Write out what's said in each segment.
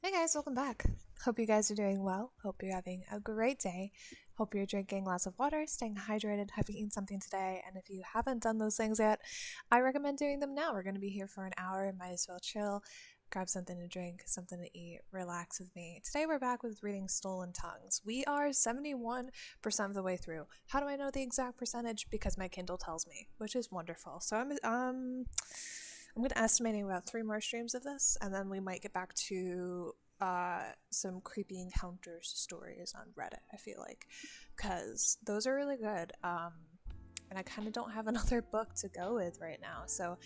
Hey guys, welcome back. Hope you guys are doing well. Hope you're having a great day. Hope you're drinking lots of water, staying hydrated, have eaten something today, and if you haven't done those things yet, I recommend doing them now. We're going to be here for an hour, might as well chill, grab something to drink, something to eat, relax with me. Today we're back with reading Stolen Tongues. We are 71% of the way through. How do I know the exact percentage? Because my Kindle tells me, which is wonderful. So I'm going to estimating about 3 more streams of this, and then we might get back to some creepy encounters stories on Reddit, I feel like, because those are really good. And I kind of don't have another book to go with right now. So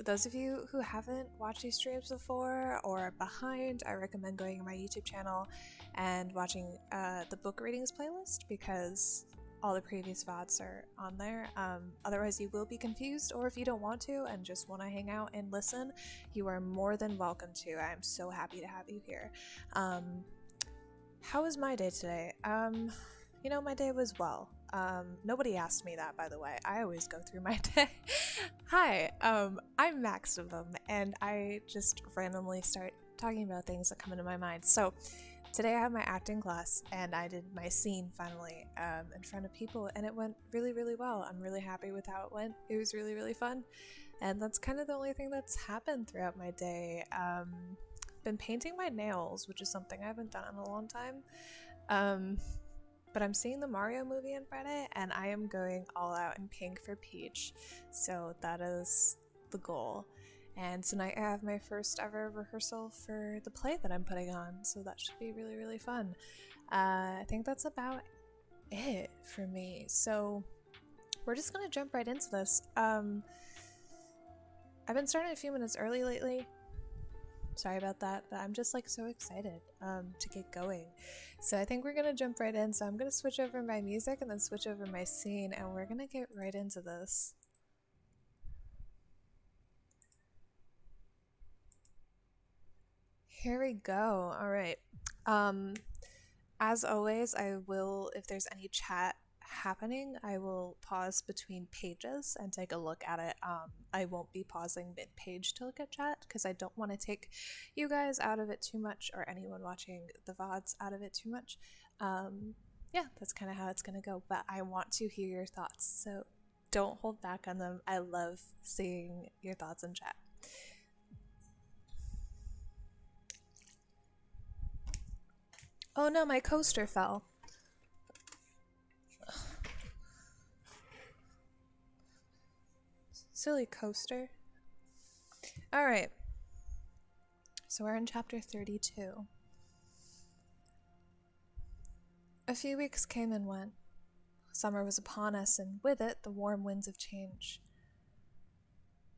those of you who haven't watched these streams before or are behind, I recommend going to my YouTube channel and watching the book readings playlist, because all the previous VODs are on there. Otherwise, you will be confused, or if you don't want to and just want to hang out and listen, you are more than welcome to. I'm so happy to have you here. How was my day today? My day was well. Nobody asked me that, by the way. I always go through my day. Hi, I'm Maximum, and I just randomly start talking about things that come into my mind. So, today I had my acting class, and I did my scene finally in front of people, and it went really, really well. I'm really happy with how it went. It was really, really fun, and that's kind of the only thing that's happened throughout my day. Been painting my nails, which is something I haven't done in a long time. But I'm seeing the Mario movie on Friday, and I am going all out in pink for Peach, so that is the goal. And tonight I have my first ever rehearsal for the play that I'm putting on, so that should be really, really fun. I think that's about it for me. So we're just gonna jump right into this. I've been starting a few minutes early lately. Sorry about that, but I'm just so excited to get going. So I think we're gonna jump right in. So I'm gonna switch over my music and then switch over my scene, and we're gonna get right into this. Here we go. All right. As always, I will, if there's any chat happening, I will pause between pages and take a look at it. I won't be pausing mid-page to look at chat, because I don't want to take you guys out of it too much, or anyone watching the VODs out of it too much. Yeah, that's kind of how it's going to go, but I want to hear your thoughts, so don't hold back on them. I love seeing your thoughts in chat. Oh no, my coaster fell. Silly coaster. Alright. So we're in chapter 32. A few weeks came and went. Summer was upon us, and with it the warm winds of change.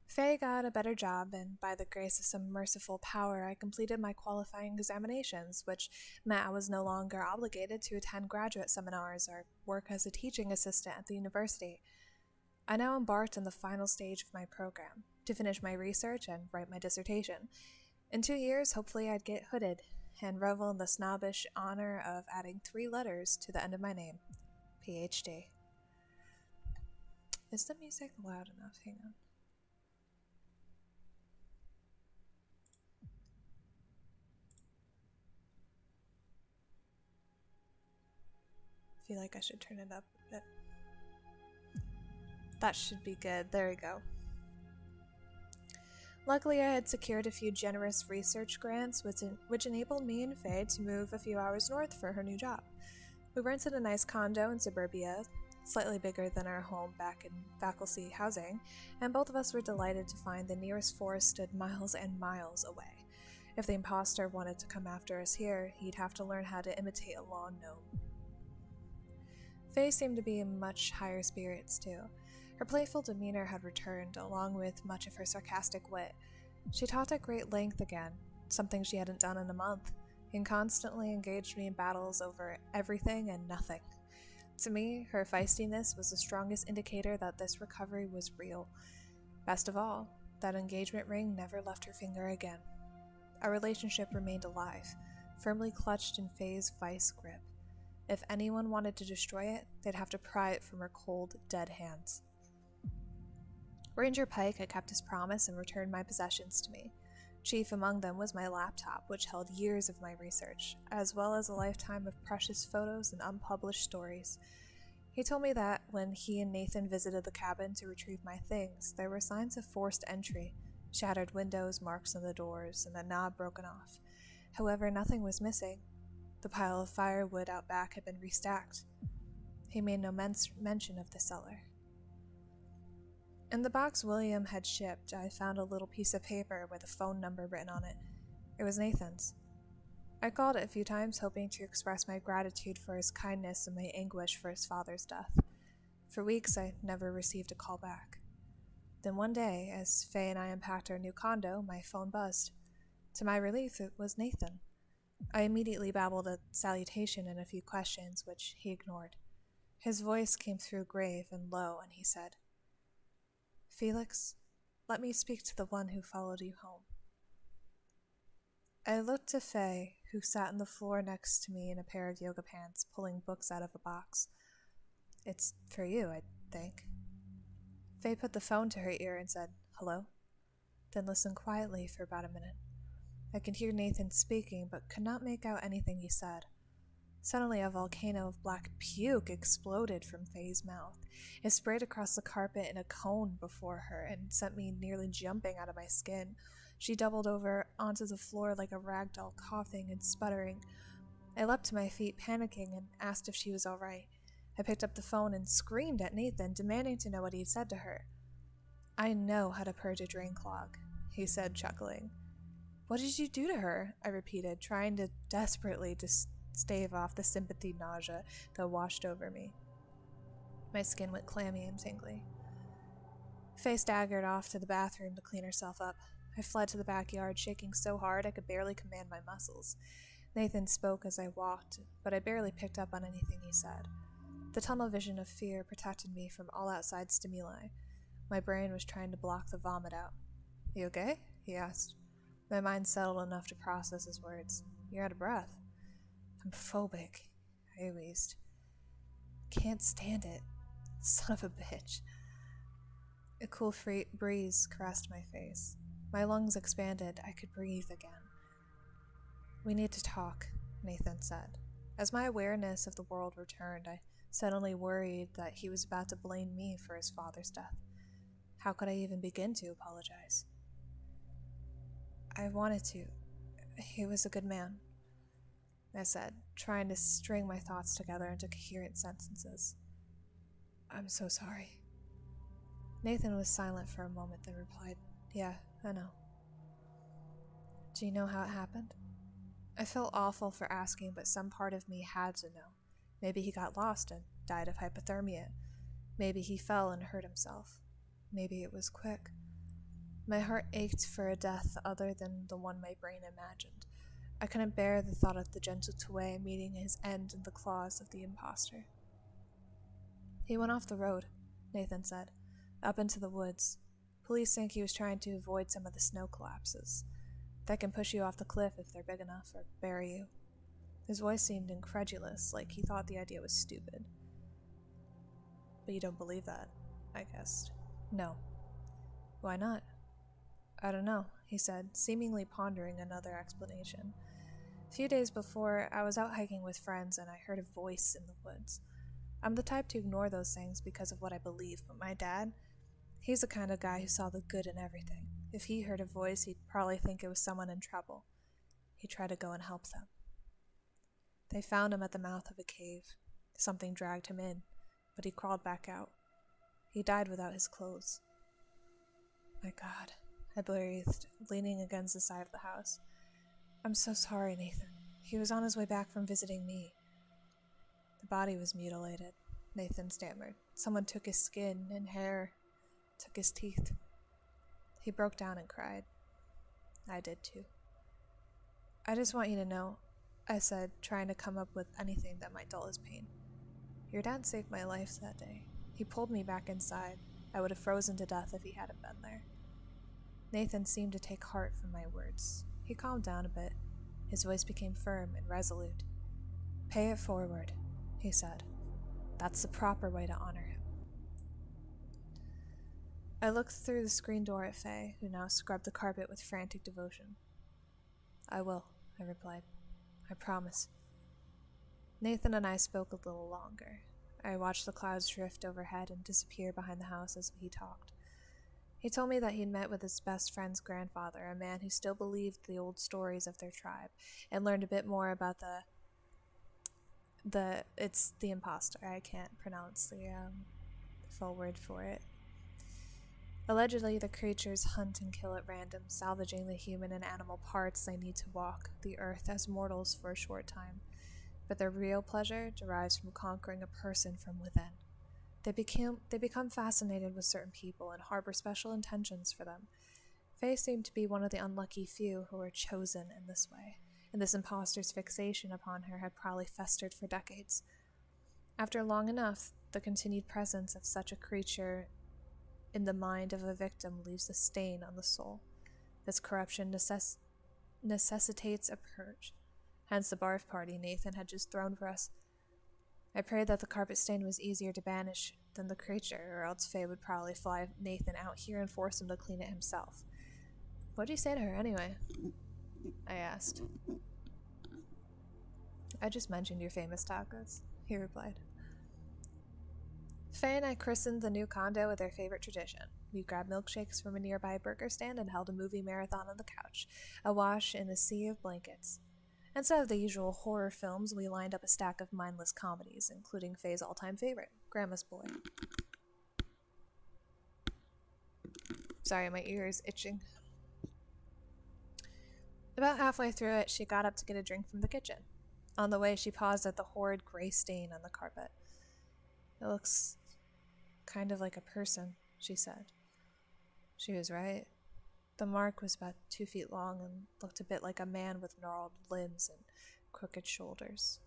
Faye got a better job, and by the grace of some merciful power, I completed my qualifying examinations, which meant I was no longer obligated to attend graduate seminars or work as a teaching assistant at the university. I now embarked on the final stage of my program, to finish my research and write my dissertation. In 2 years, hopefully I'd get hooded and revel in the snobbish honor of adding 3 letters to the end of my name. PhD. Is the music loud enough? Hang on. I feel like I should turn it up a bit. That should be good. There we go. Luckily, I had secured a few generous research grants, which enabled me and Faye to move a few hours north for her new job. We rented a nice condo in suburbia, slightly bigger than our home back in faculty housing, and both of us were delighted to find the nearest forest stood miles and miles away. If the imposter wanted to come after us here, he'd have to learn how to imitate a lawn gnome. Faye seemed to be in much higher spirits, too. Her playful demeanor had returned, along with much of her sarcastic wit. She talked at great length again, something she hadn't done in a month, and constantly engaged me in battles over everything and nothing. To me, her feistiness was the strongest indicator that this recovery was real. Best of all, that engagement ring never left her finger again. Our relationship remained alive, firmly clutched in Faye's vice grip. If anyone wanted to destroy it, they'd have to pry it from her cold, dead hands. Ranger Pike had kept his promise and returned my possessions to me. Chief among them was my laptop, which held years of my research, as well as a lifetime of precious photos and unpublished stories. He told me that when he and Nathan visited the cabin to retrieve my things, there were signs of forced entry, shattered windows, marks on the doors, and a knob broken off. However, nothing was missing. The pile of firewood out back had been restacked. He made no mention of the cellar. In the box William had shipped, I found a little piece of paper with a phone number written on it. It was Nathan's. I called it a few times, hoping to express my gratitude for his kindness and my anguish for his father's death. For weeks, I never received a call back. Then one day, as Faye and I unpacked our new condo, my phone buzzed. To my relief, it was Nathan. I immediately babbled a salutation and a few questions, which he ignored. His voice came through grave and low, and he said, "Felix, let me speak to the one who followed you home." I looked to Faye, who sat on the floor next to me in a pair of yoga pants, pulling books out of a box. "It's for you, I think." Faye put the phone to her ear and said, "Hello?" Then listened quietly for about a minute. I could hear Nathan speaking, but could not make out anything he said. Suddenly, a volcano of black puke exploded from Faye's mouth. It sprayed across the carpet in a cone before her and sent me nearly jumping out of my skin. She doubled over onto the floor like a rag doll, coughing and sputtering. I leapt to my feet, panicking, and asked if she was all right. I picked up the phone and screamed at Nathan, demanding to know what he'd said to her. "I know how to purge a drain clog," he said, chuckling. "What did you do to her?" I repeated, trying to desperately stave off the sympathy nausea that washed over me. My skin went clammy and tingly. Faye staggered off to the bathroom to clean herself up. I fled to the backyard, shaking so hard I could barely command my muscles. Nathan spoke as I walked, but I barely picked up on anything he said. The tunnel vision of fear protected me from all outside stimuli. My brain was trying to block the vomit out. "You okay?" he asked. My mind settled enough to process his words. "You're out of breath." "I'm phobic," I wheezed. "Can't stand it. Son of a bitch." A cool breeze caressed my face. My lungs expanded. I could breathe again. "We need to talk," Nathan said. As my awareness of the world returned, I suddenly worried that he was about to blame me for his father's death. How could I even begin to apologize? "I wanted to. He was a good man," I said, trying to string my thoughts together into coherent sentences. "I'm so sorry." Nathan was silent for a moment, then replied, "Yeah, I know." "Do you know how it happened?" I felt awful for asking, but some part of me had to know. Maybe he got lost and died of hypothermia. Maybe he fell and hurt himself. Maybe it was quick. My heart ached for a death other than the one my brain imagined. I couldn't bear the thought of the gentle Tue meeting his end in the claws of the imposter. "He went off the road," Nathan said, "up into the woods. Police think he was trying to avoid some of the snow collapses. That can push you off the cliff if they're big enough, or bury you." His voice seemed incredulous, like he thought the idea was stupid. "But you don't believe that?" I guessed. "No." "Why not?" "I don't know," he said, seemingly pondering another explanation. "A few days before, I was out hiking with friends and I heard a voice in the woods. I'm the type to ignore those things because of what I believe, but my dad, he's the kind of guy who saw the good in everything. If he heard a voice, he'd probably think it was someone in trouble. He'd try to go and help them. They found him at the mouth of a cave. Something dragged him in, but he crawled back out. He died without his clothes." "My God," I breathed, leaning against the side of the house. "I'm so sorry, Nathan. He was on his way back from visiting me." "The body was mutilated," Nathan stammered. "Someone took his skin and hair, took his teeth." He broke down and cried. I did too. "I just want you to know," I said, trying to come up with anything that might dull his pain. "Your dad saved my life that day. He pulled me back inside. I would have frozen to death if he hadn't been there." Nathan seemed to take heart from my words. He calmed down a bit. His voice became firm and resolute. "Pay it forward," he said. "That's the proper way to honor him." I looked through the screen door at Faye, who now scrubbed the carpet with frantic devotion. I will, I replied. I promise. Nathan and I spoke a little longer. I watched the clouds drift overhead and disappear behind the house as he talked. He told me that he'd met with his best friend's grandfather, a man who still believed the old stories of their tribe, and learned a bit more about it's the imposter. I can't pronounce the full word for it. Allegedly, the creatures hunt and kill at random, salvaging the human and animal parts they need to walk the earth as mortals for a short time. But their real pleasure derives from conquering a person from within. They become fascinated with certain people and harbor special intentions for them. Faye seemed to be one of the unlucky few who were chosen in this way, and this imposter's fixation upon her had probably festered for decades. After long enough, the continued presence of such a creature in the mind of a victim leaves a stain on the soul. This corruption necessitates a purge. Hence the barf party Nathan had just thrown for us. I prayed that the carpet stain was easier to banish than the creature, or else Faye would probably fly Nathan out here and force him to clean it himself. What'd you say to her anyway? I asked. I just mentioned your famous tacos, he replied. Faye and I christened the new condo with our favorite tradition. We grabbed milkshakes from a nearby burger stand and held a movie marathon on the couch, awash in a sea of blankets. Instead of the usual horror films, we lined up a stack of mindless comedies, including Faye's all-time favorite, Grandma's Boy. Sorry, my ear is itching. About halfway through it, she got up to get a drink from the kitchen. On the way, she paused at the horrid gray stain on the carpet. It looks kind of like a person, she said. She was right. The mark was about 2 feet long and looked a bit like a man with gnarled limbs and crooked shoulders.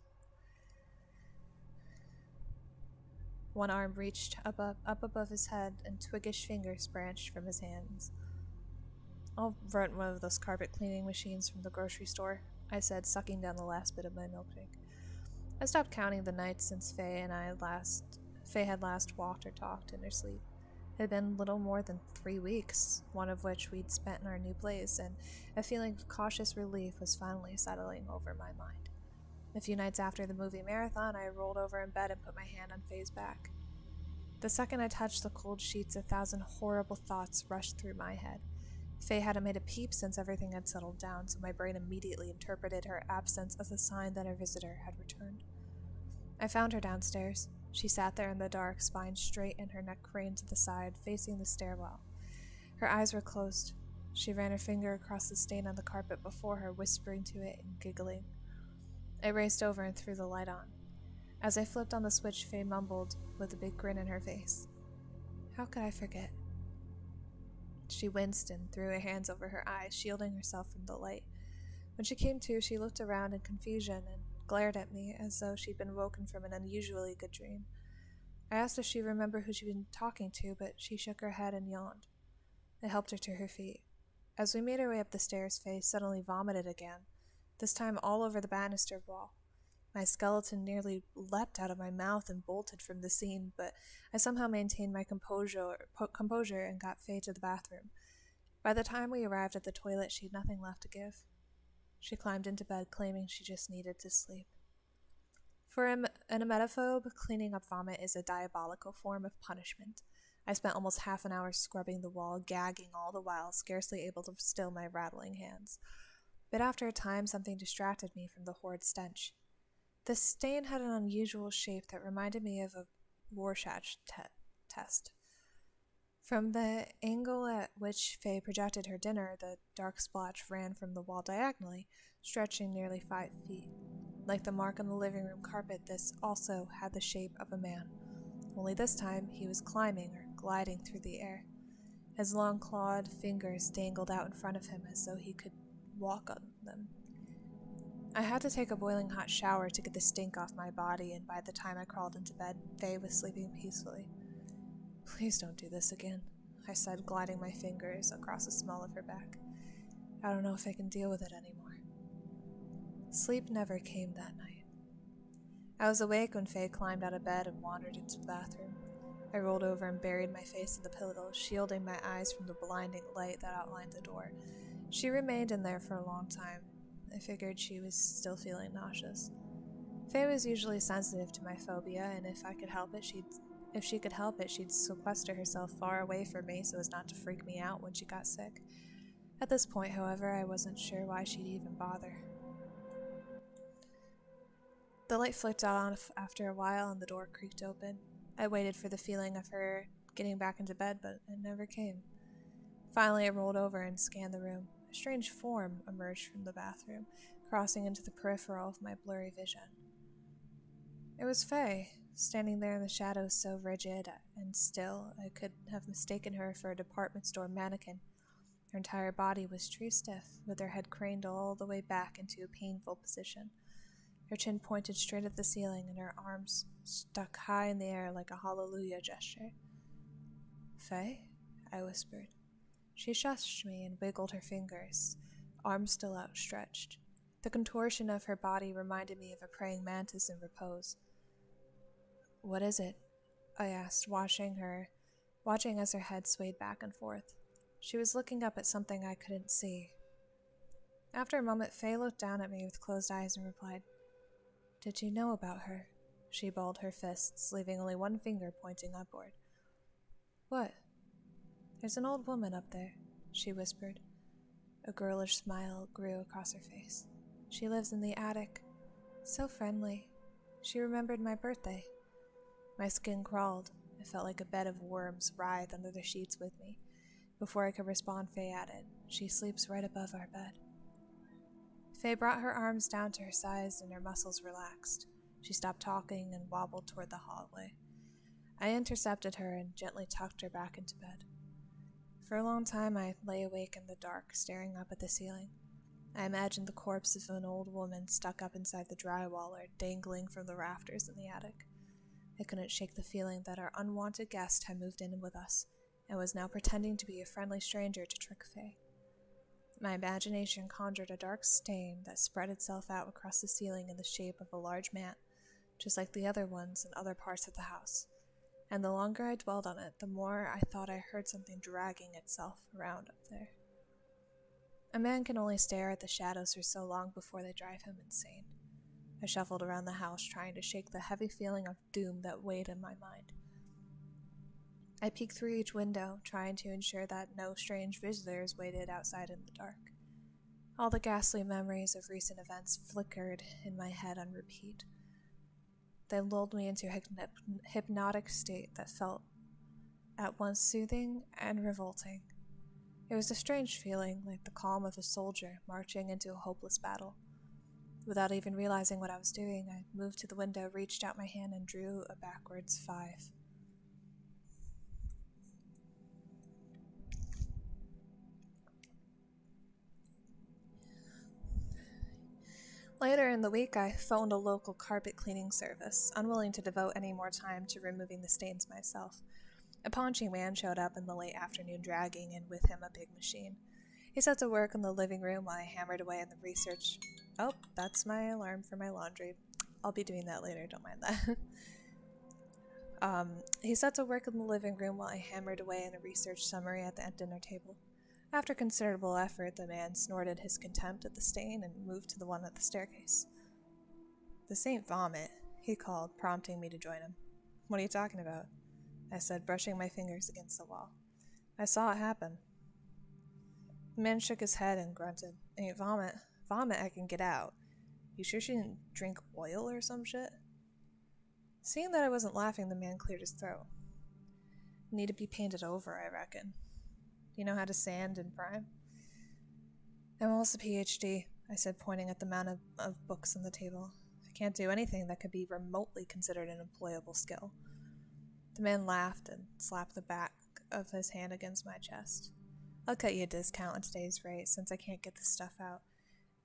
One arm reached up above his head, and twiggish fingers branched from his hands. I'll rent one of those carpet cleaning machines from the grocery store, I said, sucking down the last bit of my milkshake. I stopped counting the nights since Faye had last walked or talked in her sleep. It had been little more than 3 weeks, one of which we'd spent in our new place, and a feeling of cautious relief was finally settling over my mind. A few nights after the movie marathon, I rolled over in bed and put my hand on Faye's back. The second I touched the cold sheets, 1,000 horrible thoughts rushed through my head. Faye hadn't made a peep since everything had settled down, so my brain immediately interpreted her absence as a sign that our visitor had returned. I found her downstairs. She sat there in the dark, spine straight and her neck craned to the side, facing the stairwell. Her eyes were closed. She ran her finger across the stain on the carpet before her, whispering to it and giggling. I raced over and threw the light on. As I flipped on the switch, Faye mumbled, with a big grin on her face. How could I forget? She winced and threw her hands over her eyes, shielding herself from the light. When she came to, she looked around in confusion and glared at me as though she'd been woken from an unusually good dream. I asked if she remembered who she'd been talking to, but she shook her head and yawned. I helped her to her feet. As we made our way up the stairs, Faye suddenly vomited again, this time all over the banister wall. My skeleton nearly leapt out of my mouth and bolted from the scene, but I somehow maintained my composure and got Faye to the bathroom. By the time we arrived at the toilet, she had nothing left to give. She climbed into bed, claiming she just needed to sleep. For an emetophobe, cleaning up vomit is a diabolical form of punishment. I spent almost half an hour scrubbing the wall, gagging all the while, scarcely able to still my rattling hands. But after a time, something distracted me from the horrid stench. The stain had an unusual shape that reminded me of a Rorschach test. From the angle at which Faye projected her dinner, the dark splotch ran from the wall diagonally, stretching nearly 5 feet. Like the mark on the living room carpet, this also had the shape of a man. Only this time, he was climbing or gliding through the air. His long clawed fingers dangled out in front of him as though he could walk on them. I had to take a boiling hot shower to get the stink off my body, and by the time I crawled into bed, Faye was sleeping peacefully. Please don't do this again, I said, gliding my fingers across the small of her back. I don't know if I can deal with it anymore. Sleep never came that night. I was awake when Faye climbed out of bed and wandered into the bathroom. I rolled over and buried my face in the pillow, shielding my eyes from the blinding light that outlined the door. She remained in there for a long time. I figured she was still feeling nauseous. Faye was usually sensitive to my phobia, and if she could help it, she'd sequester herself far away from me so as not to freak me out when she got sick. At this point, however, I wasn't sure why she'd even bother. The light flicked on after a while and the door creaked open. I waited for the feeling of her getting back into bed, but it never came. Finally, I rolled over and scanned the room. A strange form emerged from the bathroom, crossing into the peripheral of my blurry vision. It was Faye, standing there in the shadows so rigid and still I could have mistaken her for a department store mannequin. Her entire body was tree stiff, with her head craned all the way back into a painful position. Her chin pointed straight at the ceiling and her arms stuck high in the air like a hallelujah gesture. "Faye?" I whispered. She shushed me and wiggled her fingers, arms still outstretched. The contortion of her body reminded me of a praying mantis in repose. "What is it?" I asked, watching as her head swayed back and forth. She was looking up at something I couldn't see. After a moment, Faye looked down at me with closed eyes and replied, "Did you know about her?" She balled her fists, leaving only one finger pointing upward. "What?" "There's an old woman up there," she whispered. A girlish smile grew across her face. "She lives in the attic. So friendly. She remembered my birthday." My skin crawled. I felt like a bed of worms writhe under the sheets with me. Before I could respond, Faye added, "She sleeps right above our bed." Faye brought her arms down to her sides and her muscles relaxed. She stopped talking and wobbled toward the hallway. I intercepted her and gently tucked her back into bed. For a long time I lay awake in the dark, staring up at the ceiling. I imagined the corpse of an old woman stuck up inside the drywall or dangling from the rafters in the attic. I couldn't shake the feeling that our unwanted guest had moved in with us and was now pretending to be a friendly stranger to trick Faye. My imagination conjured a dark stain that spread itself out across the ceiling in the shape of a large man, just like the other ones in other parts of the house. And the longer I dwelled on it, the more I thought I heard something dragging itself around up there. A man can only stare at the shadows for so long before they drive him insane. I shuffled around the house, trying to shake the heavy feeling of doom that weighed in my mind. I peeked through each window, trying to ensure that no strange visitors waited outside in the dark. All the ghastly memories of recent events flickered in my head on repeat. They lulled me into a hypnotic state that felt at once soothing and revolting. It was a strange feeling, like the calm of a soldier marching into a hopeless battle. Without even realizing what I was doing, I moved to the window, reached out my hand, and drew a backwards 5. Later in the week, I phoned a local carpet cleaning service, unwilling to devote any more time to removing the stains myself. A paunchy man showed up in the late afternoon, dragging in with him a big machine. He set to work in the living room while I hammered away on the research. Oh, that's my alarm for my laundry. I'll be doing that later, don't mind that. He set to work in the living room while I hammered away on a research summary at the dinner table. After considerable effort, the man snorted his contempt at the stain and moved to the one at the staircase. "This ain't vomit," he called, prompting me to join him. "What are you talking about?" I said, brushing my fingers against the wall. "I saw it happen." The man shook his head and grunted. "Ain't vomit. Vomit I can get out. You sure she didn't drink oil or some shit?" Seeing that I wasn't laughing, the man cleared his throat. "Need to be painted over, I reckon. You know how to sand and prime?" "I'm almost a PhD, I said, pointing at the mound of books on the table. "I can't do anything that could be remotely considered an employable skill." The man laughed and slapped the back of his hand against my chest. "I'll cut you a discount on today's rate, since I can't get this stuff out.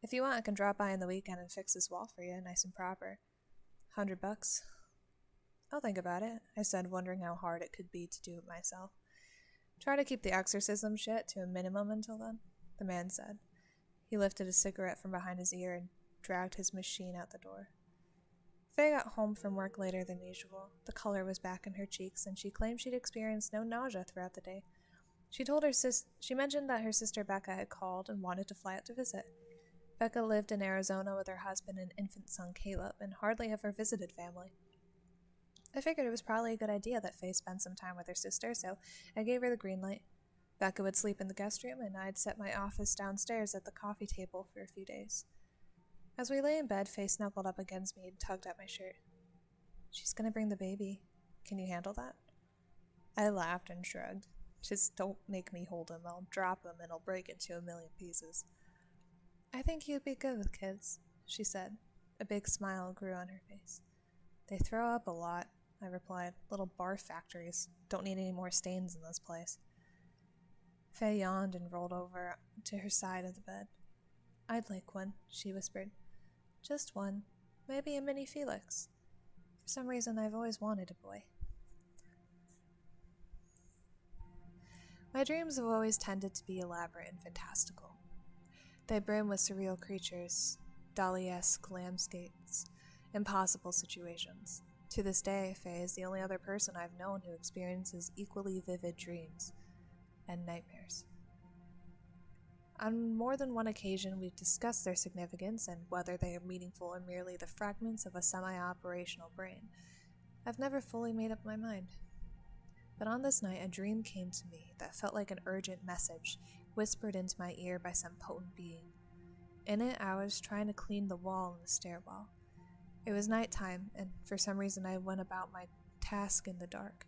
If you want, I can drop by on the weekend and fix this wall for you, nice and proper. $100. "I'll think about it," I said, wondering how hard it could be to do it myself. "Try to keep the exorcism shit to a minimum until then," the man said. He lifted a cigarette from behind his ear and dragged his machine out the door. Faye got home from work later than usual. The color was back in her cheeks, and she claimed she'd experienced no nausea throughout the day. She mentioned that her sister Becca had called and wanted to fly out to visit. Becca lived in Arizona with her husband and infant son Caleb, and hardly ever visited family. I figured it was probably a good idea that Faye spend some time with her sister, so I gave her the green light. Becca would sleep in the guest room, and I'd set my office downstairs at the coffee table for a few days. As we lay in bed, Faye snuggled up against me and tugged at my shirt. "She's gonna bring the baby. Can you handle that?" I laughed and shrugged. "Just don't make me hold him. I'll drop him and I'll break into a million pieces." "I think you'd be good with kids," she said. A big smile grew on her face. "They throw up a lot," I replied. "Little barf factories. Don't need any more stains in this place." Faye yawned and rolled over to her side of the bed. "I'd like one," she whispered. "Just one. Maybe a mini Felix. For some reason, I've always wanted a boy." My dreams have always tended to be elaborate and fantastical. They brim with surreal creatures, Dali-esque landscapes, impossible situations. To this day, Faye is the only other person I've known who experiences equally vivid dreams and nightmares. On more than one occasion, we've discussed their significance and whether they are meaningful or merely the fragments of a semi-operational brain. I've never fully made up my mind. But on this night, a dream came to me that felt like an urgent message whispered into my ear by some potent being. In it, I was trying to clean the wall in the stairwell. It was nighttime, and for some reason I went about my task in the dark.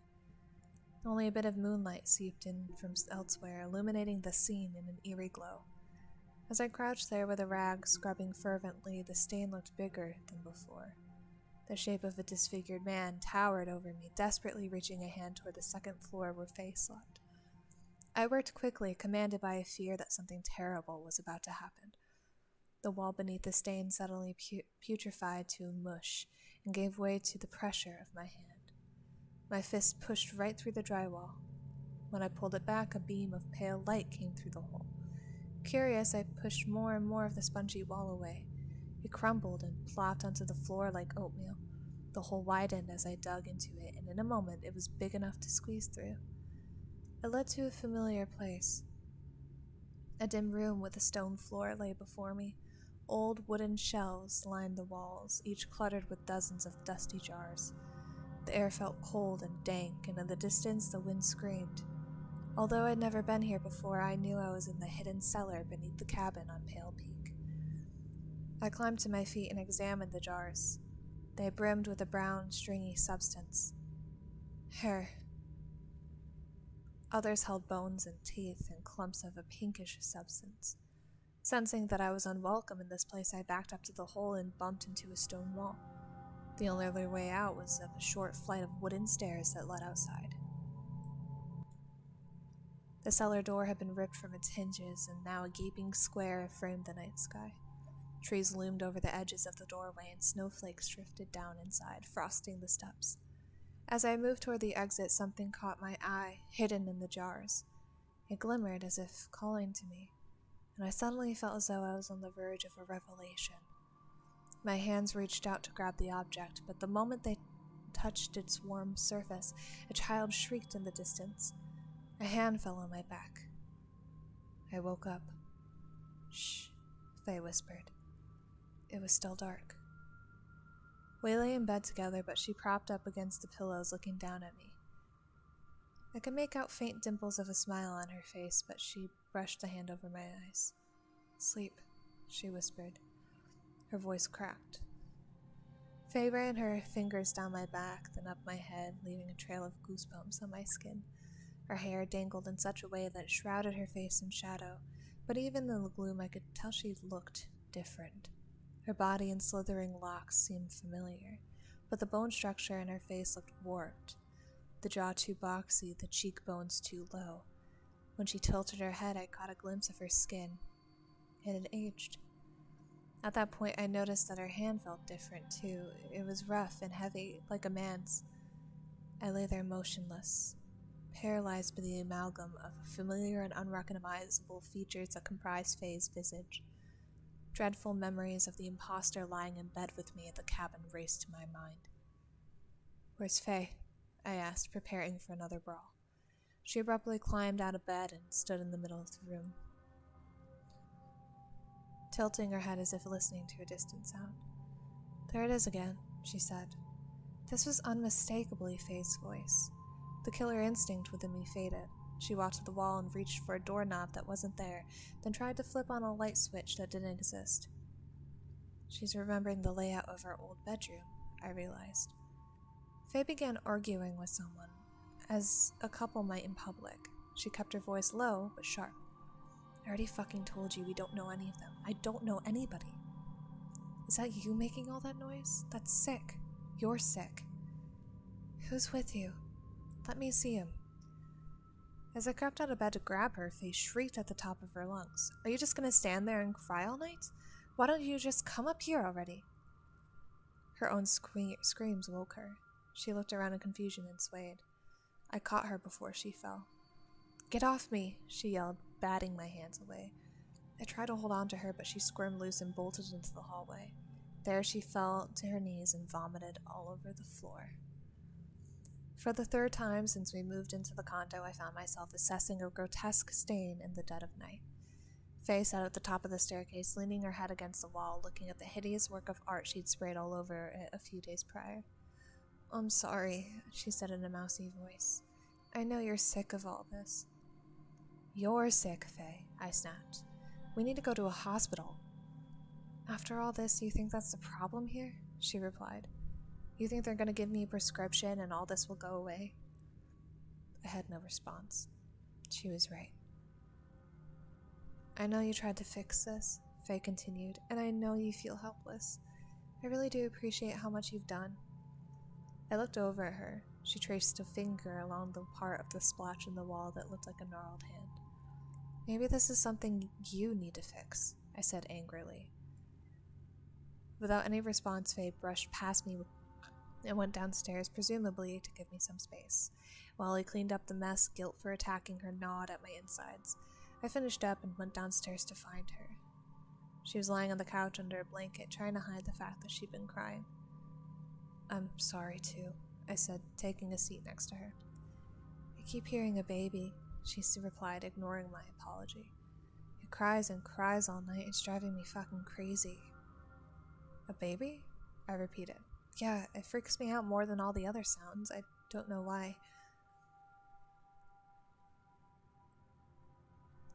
Only a bit of moonlight seeped in from elsewhere, illuminating the scene in an eerie glow. As I crouched there with a rag scrubbing fervently, the stain looked bigger than before. The shape of a disfigured man towered over me, desperately reaching a hand toward the second floor where Faye slept. I worked quickly, commanded by a fear that something terrible was about to happen. The wall beneath the stain suddenly putrefied to mush and gave way to the pressure of my hand. My fist pushed right through the drywall. When I pulled it back, a beam of pale light came through the hole. Curious, I pushed more and more of the spongy wall away. It crumbled and plopped onto the floor like oatmeal. The hole widened as I dug into it, and in a moment it was big enough to squeeze through. It led to a familiar place. A dim room with a stone floor lay before me. Old wooden shelves lined the walls, each cluttered with dozens of dusty jars. The air felt cold and dank, and in the distance the wind screamed. Although I'd never been here before, I knew I was in the hidden cellar beneath the cabin on Pale Peak. I climbed to my feet and examined the jars. They brimmed with a brown, stringy substance. Hair. Others held bones and teeth and clumps of a pinkish substance. Sensing that I was unwelcome in this place, I backed up to the hole and bumped into a stone wall. The only other way out was up a short flight of wooden stairs that led outside. The cellar door had been ripped from its hinges, and now a gaping square framed the night sky. Trees loomed over the edges of the doorway, and snowflakes drifted down inside, frosting the steps. As I moved toward the exit, something caught my eye, hidden in the jars. It glimmered as if calling to me, and I suddenly felt as though I was on the verge of a revelation. My hands reached out to grab the object, but the moment they touched its warm surface, a child shrieked in the distance. A hand fell on my back. I woke up. "Shh," Faye whispered. It was still dark. We lay in bed together, but she propped up against the pillows looking down at me. I could make out faint dimples of a smile on her face, but she brushed the hand over my eyes. "Sleep," she whispered. Her voice cracked. Faye ran her fingers down my back, then up my head, leaving a trail of goosebumps on my skin. Her hair dangled in such a way that it shrouded her face in shadow, but even in the gloom I could tell she looked different. Her body and slithering locks seemed familiar, but the bone structure in her face looked warped. The jaw too boxy, the cheekbones too low. When she tilted her head, I caught a glimpse of her skin. It had aged. At that point, I noticed that her hand felt different, too. It was rough and heavy, like a man's. I lay there motionless, paralyzed by the amalgam of familiar and unrecognizable features that comprised Faye's visage. Dreadful memories of the imposter lying in bed with me at the cabin raced to my mind. "Where's Faye?" I asked, preparing for another brawl. She abruptly climbed out of bed and stood in the middle of the room, tilting her head as if listening to a distant sound. "There it is again," she said. This was unmistakably Faye's voice. The killer instinct within me faded. She walked to the wall and reached for a doorknob that wasn't there, then tried to flip on a light switch that didn't exist. She's remembering the layout of our old bedroom, I realized. Faye began arguing with someone, as a couple might in public. She kept her voice low, but sharp. "I already fucking told you we don't know any of them. I don't know anybody." "Is that you making all that noise? That's sick. You're sick." "Who's with you? Let me see him." As I crept out of bed to grab her, Faye shrieked at the top of her lungs. "Are you just gonna stand there and cry all night? Why don't you just come up here already?" Her own screams woke her. She looked around in confusion and swayed. I caught her before she fell. "Get off me!" she yelled, batting my hands away. I tried to hold on to her, but she squirmed loose and bolted into the hallway. There she fell to her knees and vomited all over the floor. For the third time since we moved into the condo, I found myself assessing a grotesque stain in the dead of night. Faye sat at the top of the staircase, leaning her head against the wall, looking at the hideous work of art she'd sprayed all over it a few days prior. "I'm sorry," she said in a mousy voice. "I know you're sick of all this." "You're sick, Faye," I snapped. "We need to go to a hospital." "After all this, you think that's the problem here?" she replied. "You think they're going to give me a prescription and all this will go away?" I had no response. She was right. "I know you tried to fix this," Faye continued, "and I know you feel helpless. I really do appreciate how much you've done." I looked over at her. She traced a finger along the part of the splotch in the wall that looked like a gnarled hand. "Maybe this is something you need to fix," I said angrily. Without any response, Faye brushed past me and went downstairs, presumably to give me some space. While I cleaned up the mess, guilt for attacking her gnawed at my insides. I finished up and went downstairs to find her. She was lying on the couch under a blanket, trying to hide the fact that she'd been crying. "I'm sorry, too," I said, taking a seat next to her. "I keep hearing a baby," she replied, ignoring my apology. "It cries and cries all night. It's driving me fucking crazy." "A baby?" I repeated. "Yeah, it freaks me out more than all the other sounds. I don't know why."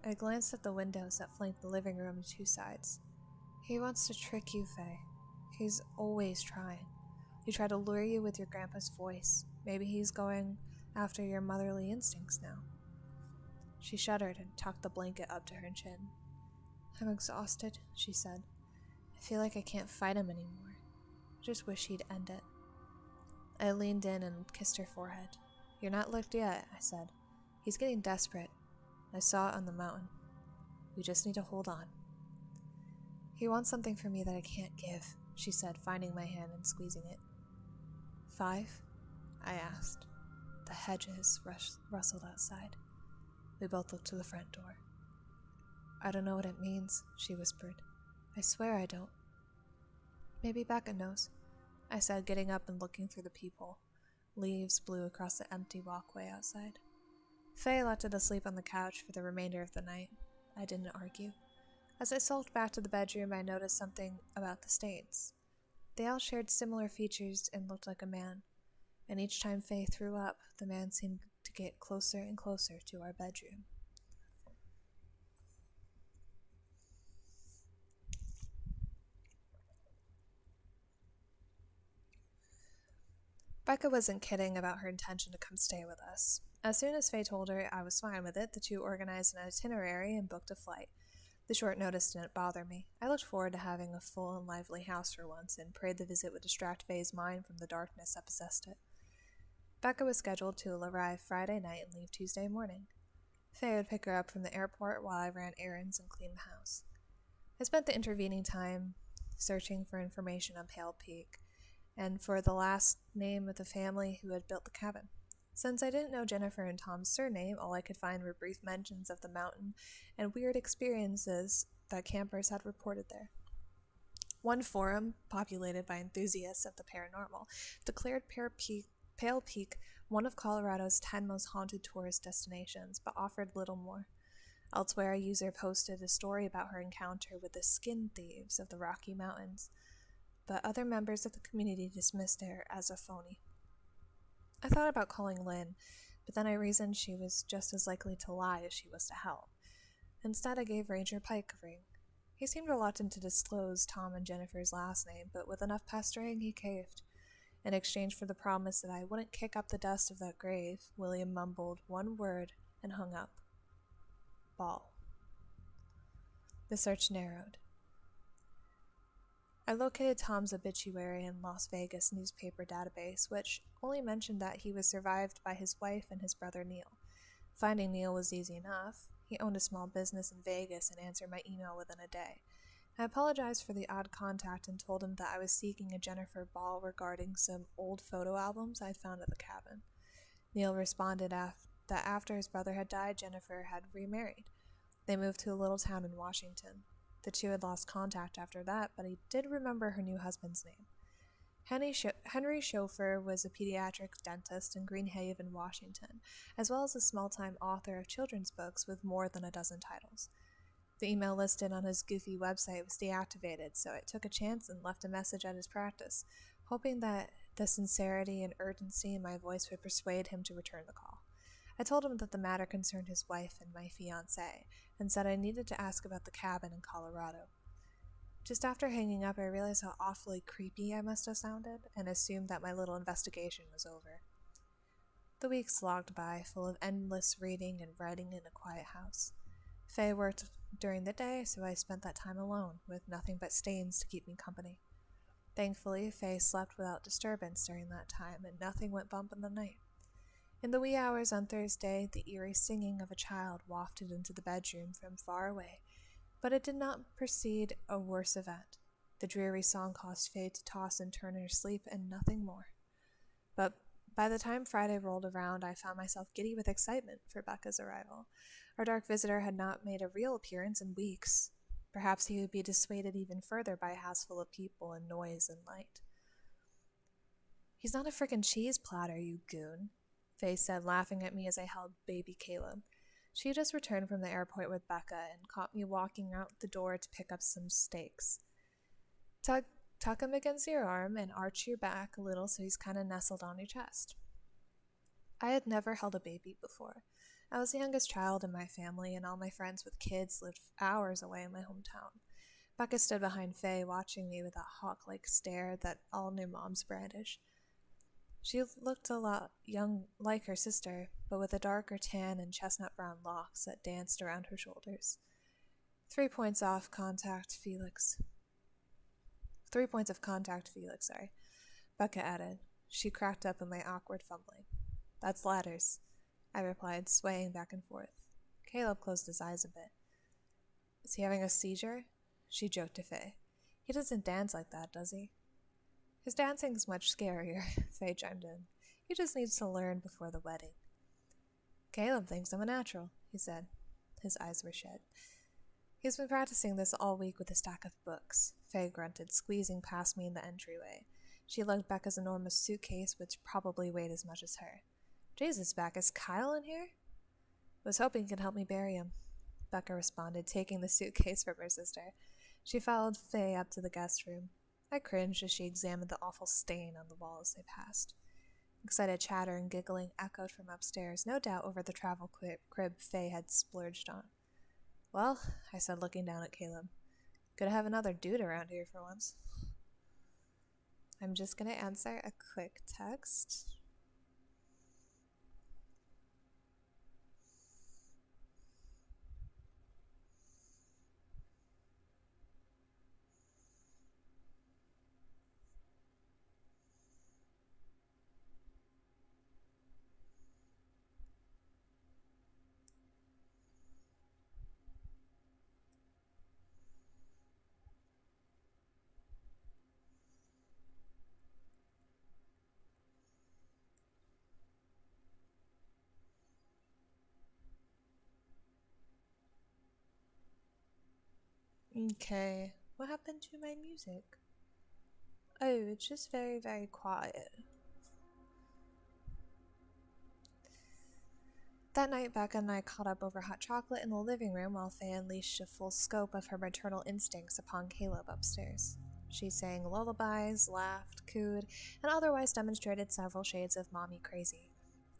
I glanced at the windows that flanked the living room to two sides. "He wants to trick you, Faye. He's always trying. He tried to lure you with your grandpa's voice. Maybe he's going after your motherly instincts now." She shuddered and tucked the blanket up to her chin. "I'm exhausted," she said. "I feel like I can't fight him anymore. I just wish he'd end it." I leaned in and kissed her forehead. "You're not licked yet," I said. "He's getting desperate. I saw it on the mountain. We just need to hold on." "He wants something from me that I can't give," she said, finding my hand and squeezing it. "5?" I asked. The hedges rustled outside. We both looked to the front door. "I don't know what it means," she whispered. "I swear I don't." "Maybe Becca knows," I said, getting up and looking through the peephole. Leaves blew across the empty walkway outside. Faye elected to sleep on the couch for the remainder of the night. I didn't argue. As I sulked back to the bedroom, I noticed something about the stains. They all shared similar features and looked like a man, and each time Faye threw up, the man seemed to get closer and closer to our bedroom. Becca wasn't kidding about her intention to come stay with us. As soon as Faye told her I was fine with it, the two organized an itinerary and booked a flight. The short notice didn't bother me. I looked forward to having a full and lively house for once, and prayed the visit would distract Faye's mind from the darkness that possessed it. Becca was scheduled to arrive Friday night and leave Tuesday morning. Faye would pick her up from the airport while I ran errands and cleaned the house. I spent the intervening time searching for information on Pale Peak, and for the last name of the family who had built the cabin. Since I didn't know Jennifer and Tom's surname, all I could find were brief mentions of the mountain and weird experiences that campers had reported there. One forum, populated by enthusiasts of the paranormal, declared Pale Peak one of Colorado's 10 most haunted tourist destinations, but offered little more. Elsewhere, a user posted a story about her encounter with the skin thieves of the Rocky Mountains, but other members of the community dismissed her as a phony. I thought about calling Lynn, but then I reasoned she was just as likely to lie as she was to help. Instead, I gave Ranger Pike a ring. He seemed reluctant to disclose Tom and Jennifer's last name, but with enough pestering, he caved. In exchange for the promise that I wouldn't kick up the dust of that grave, William mumbled one word and hung up. Ball. The search narrowed. I located Tom's obituary in Las Vegas newspaper database, which only mentioned that he was survived by his wife and his brother Neil. Finding Neil was easy enough. He owned a small business in Vegas and answered my email within a day. I apologized for the odd contact and told him that I was seeking a Jennifer Ball regarding some old photo albums I'd found at the cabin. Neil responded that after his brother had died, Jennifer had remarried. They moved to a little town in Washington. The two had lost contact after that, but he did remember her new husband's name. Henry Schofer was a pediatric dentist in Green Haven, Washington, as well as a small-time author of children's books with more than a dozen titles. The email listed on his goofy website was deactivated, so I took a chance and left a message at his practice, hoping that the sincerity and urgency in my voice would persuade him to return the call. I told him that the matter concerned his wife and my fiancé, and said I needed to ask about the cabin in Colorado. Just after hanging up, I realized how awfully creepy I must have sounded, and assumed that my little investigation was over. The weeks slogged by, full of endless reading and writing in a quiet house. Faye worked during the day, so I spent that time alone, with nothing but Staines to keep me company. Thankfully, Faye slept without disturbance during that time, and nothing went bump in the night. In the wee hours on Thursday, the eerie singing of a child wafted into the bedroom from far away, but it did not precede a worse event. The dreary song caused Faye to toss and turn in her sleep, and nothing more. But by the time Friday rolled around, I found myself giddy with excitement for Becca's arrival. Our dark visitor had not made a real appearance in weeks. Perhaps he would be dissuaded even further by a house full of people and noise and light. "He's not a frickin' cheese platter, you goon," Faye said, laughing at me as I held baby Caleb. She just returned from the airport with Becca and caught me walking out the door to pick up some steaks. Tuck him against your arm and arch your back a little so he's kind of nestled on your chest. I had never held a baby before. I was the youngest child in my family, and all my friends with kids lived hours away in my hometown. Becca stood behind Faye, watching me with a hawk-like stare that all new moms brandish. She looked a lot young like her sister, but with a darker tan and chestnut-brown locks that danced around her shoulders. 3 points of contact, Felix, Becca added. She cracked up in my awkward fumbling. "That's ladders," I replied, swaying back and forth. Caleb closed his eyes a bit. "Is he having a seizure?" She joked to Faye. "He doesn't dance like that, does he?" "His dancing's much scarier," Faye chimed in. "He just needs to learn before the wedding." "Caleb thinks I'm a natural," he said. His eyes were shut. "He's been practicing this all week with a stack of books," Faye grunted, squeezing past me in the entryway. She lugged Becca's enormous suitcase, which probably weighed as much as her. "Jesus, Beck, is Kyle in here?" "Was hoping you could help me bury him," Becca responded, taking the suitcase from her sister. She followed Faye up to the guest room. I cringed as she examined the awful stain on the wall as they passed. Excited chatter and giggling echoed from upstairs, no doubt over the travel crib Faye had splurged on. "Well," I said, looking down at Caleb, "good to have another dude around here for once." I'm just going to answer a quick text. Okay, What happened to my music? Oh, it's just very, very quiet. That night, Becca and I caught up over hot chocolate in the living room while Faye unleashed the full scope of her maternal instincts upon Caleb upstairs. She sang lullabies, laughed, cooed, and otherwise demonstrated several shades of mommy crazy.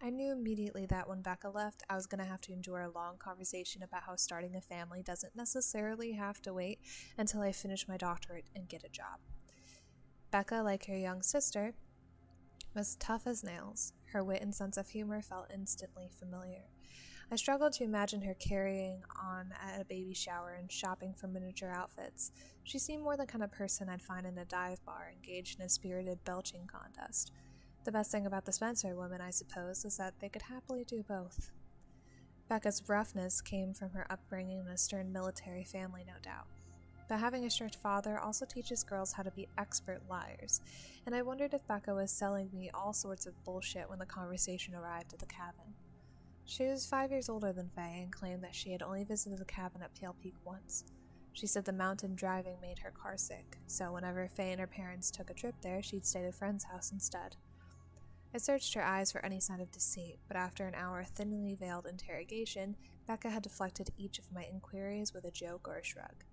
I knew immediately that when Becca left, I was going to have to endure a long conversation about how starting a family doesn't necessarily have to wait until I finish my doctorate and get a job. Becca, like her young sister, was tough as nails. Her wit and sense of humor felt instantly familiar. I struggled to imagine her carrying on at a baby shower and shopping for miniature outfits. She seemed more the kind of person I'd find in a dive bar engaged in a spirited belching contest. The best thing about the Spencer women, I suppose, is that they could happily do both. Becca's roughness came from her upbringing in a stern military family, no doubt. But having a strict father also teaches girls how to be expert liars, and I wondered if Becca was selling me all sorts of bullshit when the conversation arrived at the cabin. She was 5 years older than Faye and claimed that she had only visited the cabin at Pale Peak once. She said the mountain driving made her car sick, so whenever Faye and her parents took a trip there, she'd stay at a friend's house instead. I searched her eyes for any sign of deceit, but after an hour of thinly veiled interrogation, Becca had deflected each of my inquiries with a joke or a shrug.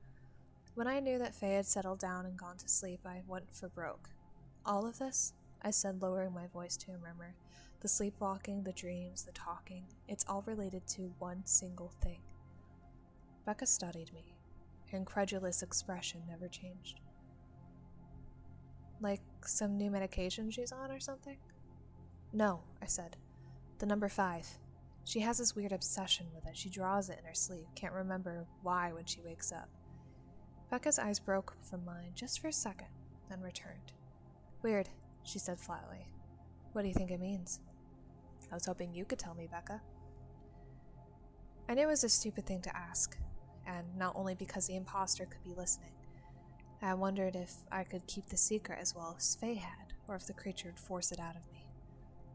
When I knew that Faye had settled down and gone to sleep, I went for broke. All of this? I said, lowering my voice to a murmur. The sleepwalking, the dreams, the talking, it's all related to one single thing. Becca studied me. Her incredulous expression never changed. Like some new medication she's on or something? No, I said. The number 5. She has this weird obsession with it. She draws it in her sleep, can't remember why when she wakes up. Becca's eyes broke from mine just for a second, then returned. Weird, she said flatly. What do you think it means? I was hoping you could tell me, Becca. I knew it was a stupid thing to ask, and not only because the imposter could be listening. I wondered if I could keep the secret as well as Faye had, or if the creature would force it out of me.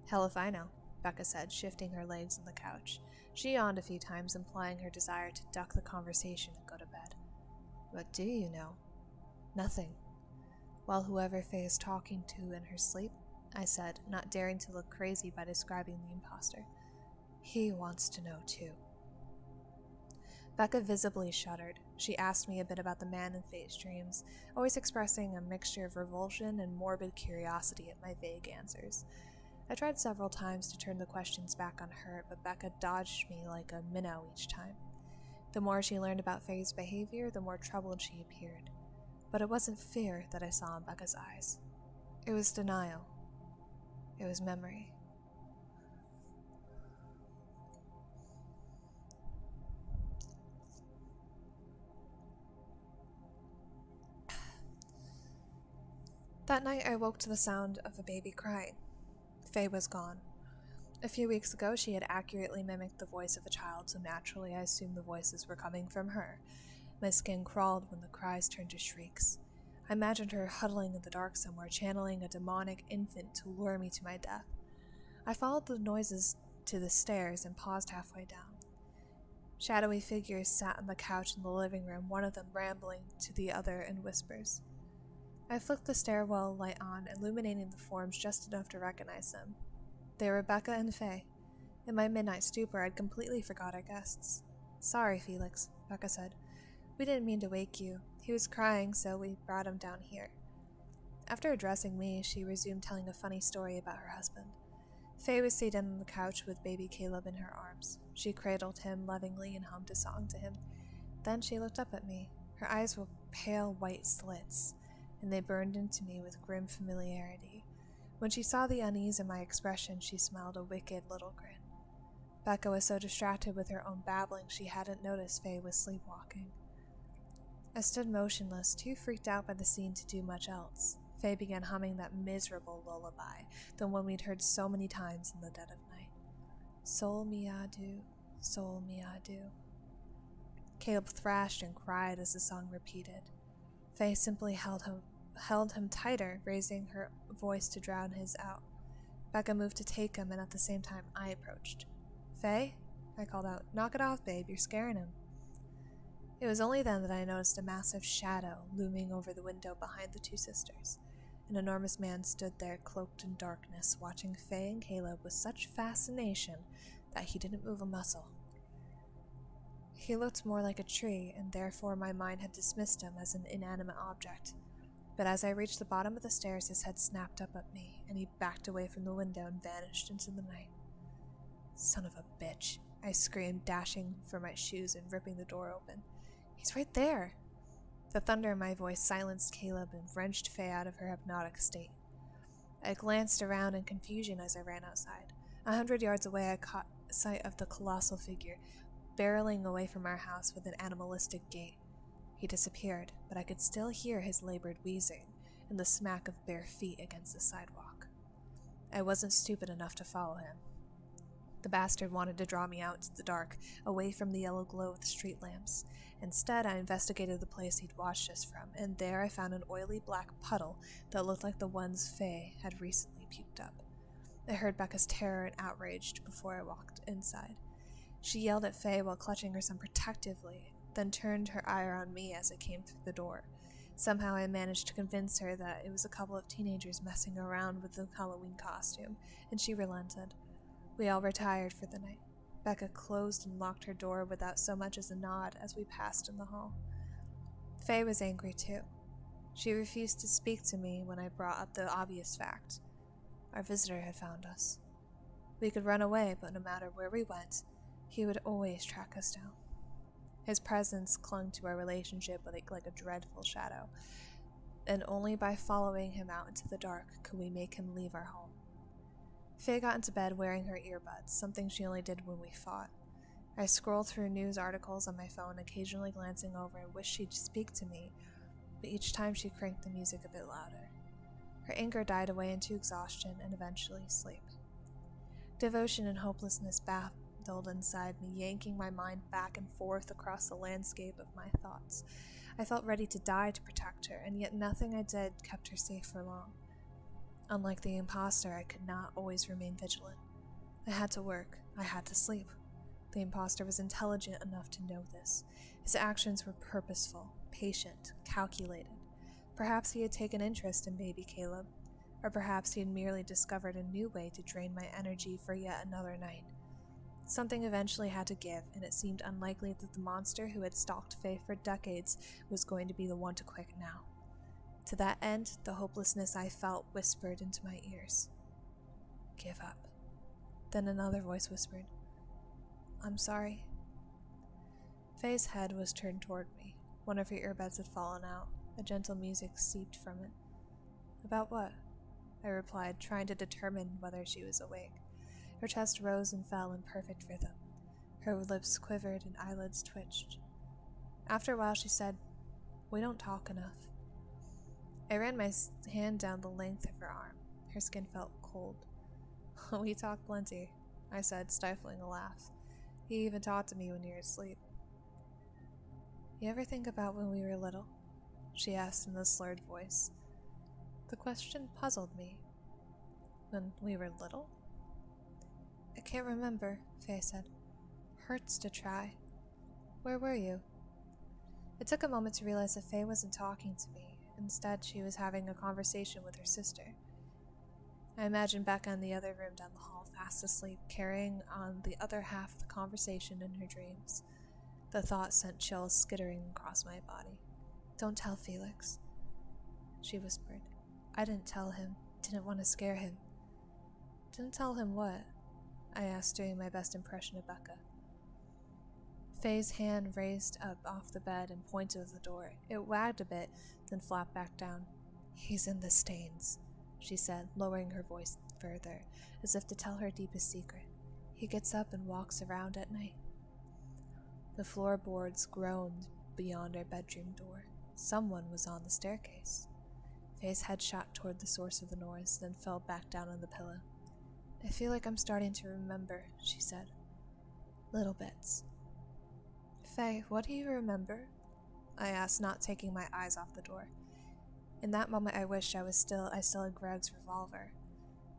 Hell if I know, Becca said, shifting her legs on the couch. She yawned a few times, implying her desire to duck the conversation and go to bed. What do you know? Nothing. Well, whoever Faye is talking to in her sleep, I said, not daring to look crazy by describing the imposter. He wants to know too. Becca visibly shuddered. She asked me a bit about the man in Faye's dreams, always expressing a mixture of revulsion and morbid curiosity at my vague answers. I tried several times to turn the questions back on her, but Becca dodged me like a minnow each time. The more she learned about Faye's behavior, the more troubled she appeared. But it wasn't fear that I saw in Becca's eyes. It was denial. It was memory. That night I woke to the sound of a baby crying. Faye was gone. A few weeks ago she had accurately mimicked the voice of a child, so naturally I assumed the voices were coming from her. My skin crawled when the cries turned to shrieks. I imagined her huddling in the dark somewhere, channeling a demonic infant to lure me to my death. I followed the noises to the stairs and paused halfway down. Shadowy figures sat on the couch in the living room, one of them rambling to the other in whispers. I flicked the stairwell light on, illuminating the forms just enough to recognize them. They were Becca and Faye. In my midnight stupor, I'd completely forgot our guests. Sorry, Felix, Becca said. We didn't mean to wake you. He was crying, so we brought him down here. After addressing me, she resumed telling a funny story about her husband. Faye was seated on the couch with baby Caleb in her arms. She cradled him lovingly and hummed a song to him. Then she looked up at me. Her eyes were pale white slits, and they burned into me with grim familiarity. When she saw the unease in my expression, she smiled a wicked little grin. Becca was so distracted with her own babbling she hadn't noticed Faye was sleepwalking. I stood motionless, too freaked out by the scene to do much else. Faye began humming that miserable lullaby, the one we'd heard so many times in the dead of night. Sol mi adu, sol mi adu. Caleb thrashed and cried as the song repeated. Faye simply held him tighter, raising her voice to drown his out. Becca moved to take him, and at the same time I approached. Faye? I called out. Knock it off, babe. You're scaring him. It was only then that I noticed a massive shadow looming over the window behind the two sisters. An enormous man stood there, cloaked in darkness, watching Faye and Caleb with such fascination that he didn't move a muscle. He looked more like a tree, and therefore my mind had dismissed him as an inanimate object. But as I reached the bottom of the stairs, his head snapped up at me, and he backed away from the window and vanished into the night. Son of a bitch, I screamed, dashing for my shoes and ripping the door open. He's right there! The thunder in my voice silenced Caleb and wrenched Faye out of her hypnotic state. I glanced around in confusion as I ran outside. 100 yards away, I caught sight of the colossal figure, barreling away from our house with an animalistic gait. He disappeared, but I could still hear his labored wheezing and the smack of bare feet against the sidewalk. I wasn't stupid enough to follow him. The bastard wanted to draw me out into the dark, away from the yellow glow of the street lamps. Instead, I investigated the place he'd watched us from, and there I found an oily black puddle that looked like the ones Faye had recently puked up. I heard Becca's terror and outrage before I walked inside. She yelled at Faye while clutching her son protectively, then turned her ire on me as I came through the door. Somehow I managed to convince her that it was a couple of teenagers messing around with the Halloween costume, and she relented. We all retired for the night. Becca closed and locked her door without so much as a nod as we passed in the hall. Faye was angry too. She refused to speak to me when I brought up the obvious fact. Our visitor had found us. We could run away, but no matter where we went, he would always track us down. His presence clung to our relationship like a dreadful shadow, and only by following him out into the dark could we make him leave our home. Faye got into bed wearing her earbuds, something she only did when we fought. I scrolled through news articles on my phone, occasionally glancing over and wished she'd speak to me, but each time she cranked the music a bit louder. Her anger died away into exhaustion and eventually sleep. Devotion and hopelessness battled inside me, yanking my mind back and forth across the landscape of my thoughts. I felt ready to die to protect her, and yet nothing I did kept her safe for long. Unlike the imposter, I could not always remain vigilant. I had to work. I had to sleep. The imposter was intelligent enough to know this. His actions were purposeful, patient, calculated. Perhaps he had taken interest in baby Caleb, or perhaps he had merely discovered a new way to drain my energy for yet another night. Something eventually had to give, and it seemed unlikely that the monster who had stalked Faye for decades was going to be the one to quit now. To that end, the hopelessness I felt whispered into my ears. Give up. Then another voice whispered, I'm sorry. Faye's head was turned toward me. One of her earbuds had fallen out. A gentle music seeped from it. About what? I replied, trying to determine whether she was awake. Her chest rose and fell in perfect rhythm. Her lips quivered and eyelids twitched. After a while she said, We don't talk enough. I ran my hand down the length of her arm. Her skin felt cold. We talk plenty, I said, stifling a laugh. You even talked to me when you were asleep. You ever think about when we were little? She asked in a slurred voice. The question puzzled me. When we were little? I can't remember, Faye said. Hurts to try. Where were you? It took a moment to realize that Faye wasn't talking to me. Instead, she was having a conversation with her sister. I imagined Becca in the other room down the hall, fast asleep, carrying on the other half of the conversation in her dreams. The thought sent chills skittering across my body. Don't tell Felix, she whispered. I didn't tell him. Didn't want to scare him. Didn't tell him what? I asked, doing my best impression of Becca. Faye's hand raised up off the bed and pointed at the door. It wagged a bit, then flapped back down. He's in the stains, she said, lowering her voice further, as if to tell her deepest secret. He gets up and walks around at night. The floorboards groaned beyond our bedroom door. Someone was on the staircase. Faye's head shot toward the source of the noise, then fell back down on the pillow. I feel like I'm starting to remember, she said. Little bits. Faye, what do you remember? I asked, not taking my eyes off the door. In that moment I wished I still had Greg's revolver.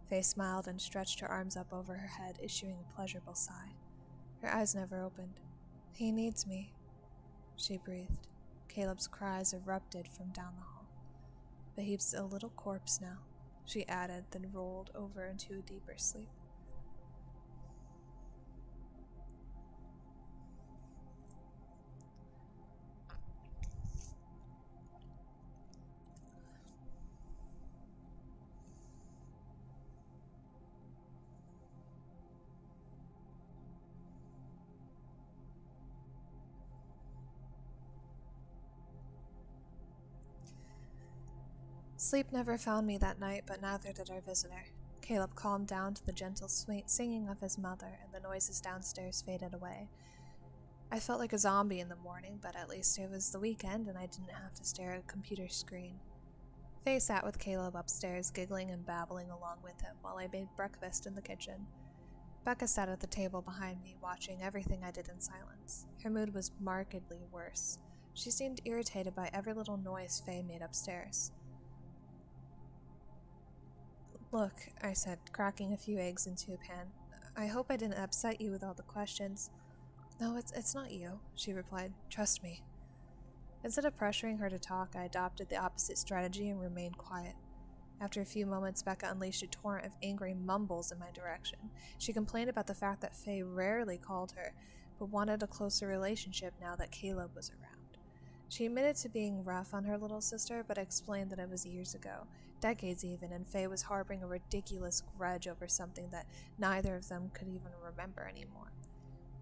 Faye smiled and stretched her arms up over her head, issuing a pleasurable sigh. Her eyes never opened. He needs me. she breathed. Caleb's cries erupted from down the hall. But he's a little corpse now, she added, then rolled over into a deeper sleep. Sleep never found me that night, but neither did our visitor. Caleb calmed down to the gentle singing of his mother, and the noises downstairs faded away. I felt like a zombie in the morning, but at least it was the weekend and I didn't have to stare at a computer screen. Faye sat with Caleb upstairs, giggling and babbling along with him while I made breakfast in the kitchen. Becca sat at the table behind me, watching everything I did in silence. Her mood was markedly worse. She seemed irritated by every little noise Faye made upstairs. "Look," I said, cracking a few eggs into a pan. "I hope I didn't upset you with all the questions." "No, it's not you," she replied. "Trust me." Instead of pressuring her to talk, I adopted the opposite strategy and remained quiet. After a few moments, Becca unleashed a torrent of angry mumbles in my direction. She complained about the fact that Faye rarely called her, but wanted a closer relationship now that Caleb was around. She admitted to being rough on her little sister, but explained that it was years ago, decades even, and Faye was harboring a ridiculous grudge over something that neither of them could even remember anymore.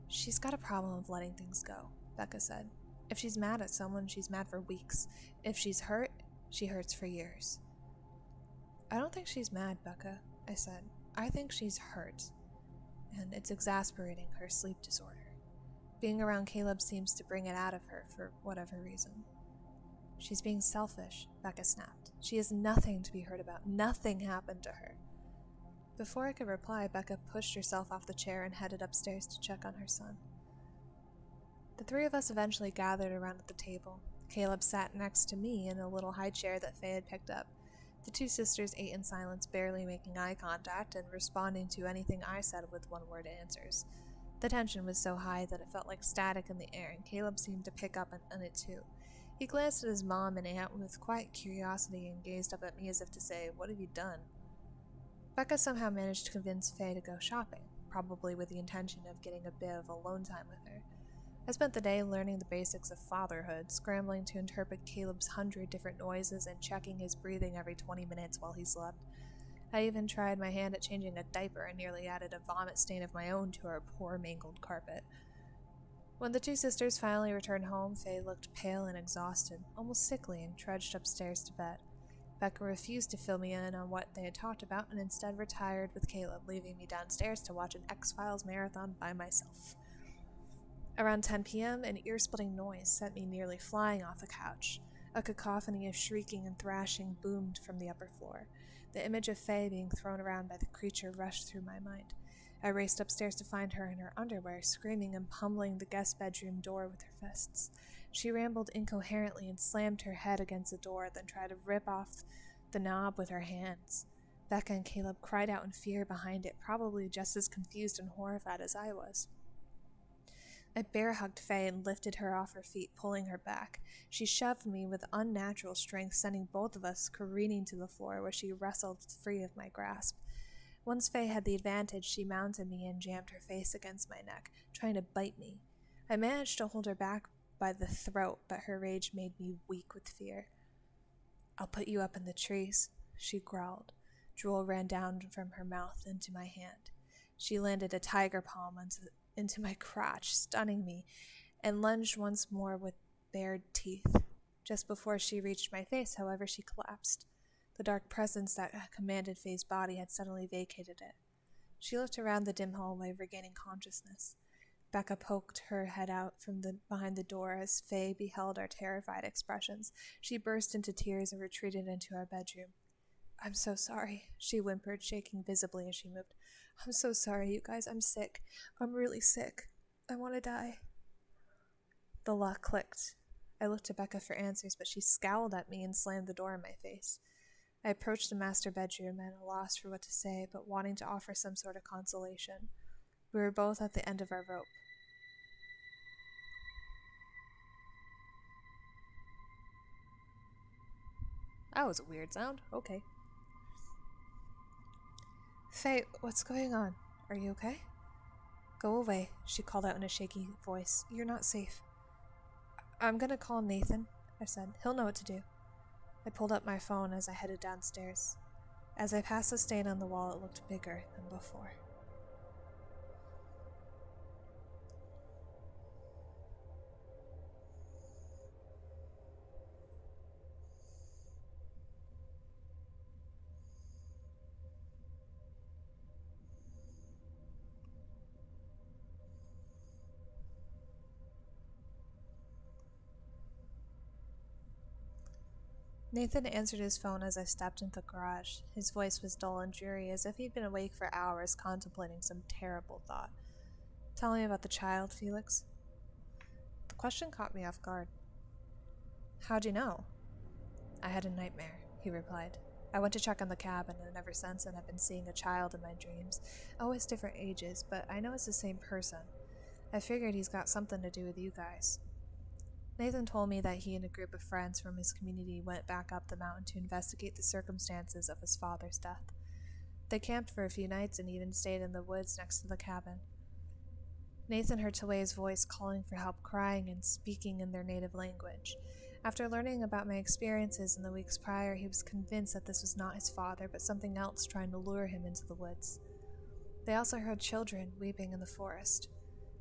"She's got a problem of letting things go," Becca said. "If she's mad at someone, she's mad for weeks. If she's hurt, she hurts for years." "I don't think she's mad, Becca," I said. "I think she's hurt, and it's exasperating her sleep disorder. Being around Caleb seems to bring it out of her for whatever reason." "She's being selfish," Becca snapped. "She has nothing to be hurt about. Nothing happened to her." Before I could reply, Becca pushed herself off the chair and headed upstairs to check on her son. The three of us eventually gathered around at the table. Caleb sat next to me in a little high chair that Faye had picked up. The two sisters ate in silence, barely making eye contact and responding to anything I said with one-word answers. The tension was so high that it felt like static in the air, and Caleb seemed to pick up on it too. He glanced at his mom and aunt with quiet curiosity and gazed up at me as if to say, "What have you done?" Becca somehow managed to convince Faye to go shopping, probably with the intention of getting a bit of alone time with her. I spent the day learning the basics of fatherhood, scrambling to interpret Caleb's 100 different noises and checking his breathing every 20 minutes while he slept. I even tried my hand at changing a diaper and nearly added a vomit stain of my own to our poor mangled carpet. When the two sisters finally returned home, Faye looked pale and exhausted, almost sickly, and trudged upstairs to bed. Becca refused to fill me in on what they had talked about and instead retired with Caleb, leaving me downstairs to watch an X-Files marathon by myself. Around 10 p.m., an ear-splitting noise sent me nearly flying off the couch. A cacophony of shrieking and thrashing boomed from the upper floor. The image of Faye being thrown around by the creature rushed through my mind. I raced upstairs to find her in her underwear, screaming and pummeling the guest bedroom door with her fists. She rambled incoherently and slammed her head against the door, then tried to rip off the knob with her hands. Becca and Caleb cried out in fear behind it, probably just as confused and horrified as I was. I bear-hugged Faye and lifted her off her feet, pulling her back. She shoved me with unnatural strength, sending both of us careening to the floor, where she wrestled free of my grasp. Once Faye had the advantage, she mounted me and jammed her face against my neck, trying to bite me. I managed to hold her back by the throat, but her rage made me weak with fear. "I'll put you up in the trees," she growled. Drool ran down from her mouth into my hand. She landed a tiger palm into my crotch, stunning me, and lunged once more with bared teeth. Just before she reached my face, however, she collapsed. The dark presence that commanded Faye's body had suddenly vacated it. She looked around the dim hallway, regaining consciousness. Becca poked her head out from behind the door as Faye beheld our terrified expressions. She burst into tears and retreated into our bedroom. "I'm so sorry," she whimpered, shaking visibly as she moved. "I'm so sorry, you guys. I'm sick. I'm really sick. I want to die." The lock clicked. I looked to Becca for answers, but she scowled at me and slammed the door in my face. I approached the master bedroom at a loss for what to say, but wanting to offer some sort of consolation. We were both at the end of our rope. That was a weird sound. Okay. Faye, what's going on? Are you okay? Go away, she called out in a shaky voice. You're not safe. I'm gonna call Nathan, I said. He'll know what to do. I pulled up my phone as I headed downstairs. As I passed the stain on the wall, it looked bigger than before. Nathan answered his phone as I stepped into the garage. His voice was dull and dreary, as if he'd been awake for hours contemplating some terrible thought. Tell me about the child, Felix. The question caught me off guard. How'd you know? I had a nightmare, he replied. I went to check on the cabin, and ever since then I've been seeing a child in my dreams. Always different ages, but I know it's the same person. I figured he's got something to do with you guys. Nathan told me that he and a group of friends from his community went back up the mountain to investigate the circumstances of his father's death. They camped for a few nights and even stayed in the woods next to the cabin. Nathan heard Tawei's voice calling for help, crying and speaking in their native language. After learning about my experiences in the weeks prior, he was convinced that this was not his father, but something else trying to lure him into the woods. They also heard children weeping in the forest.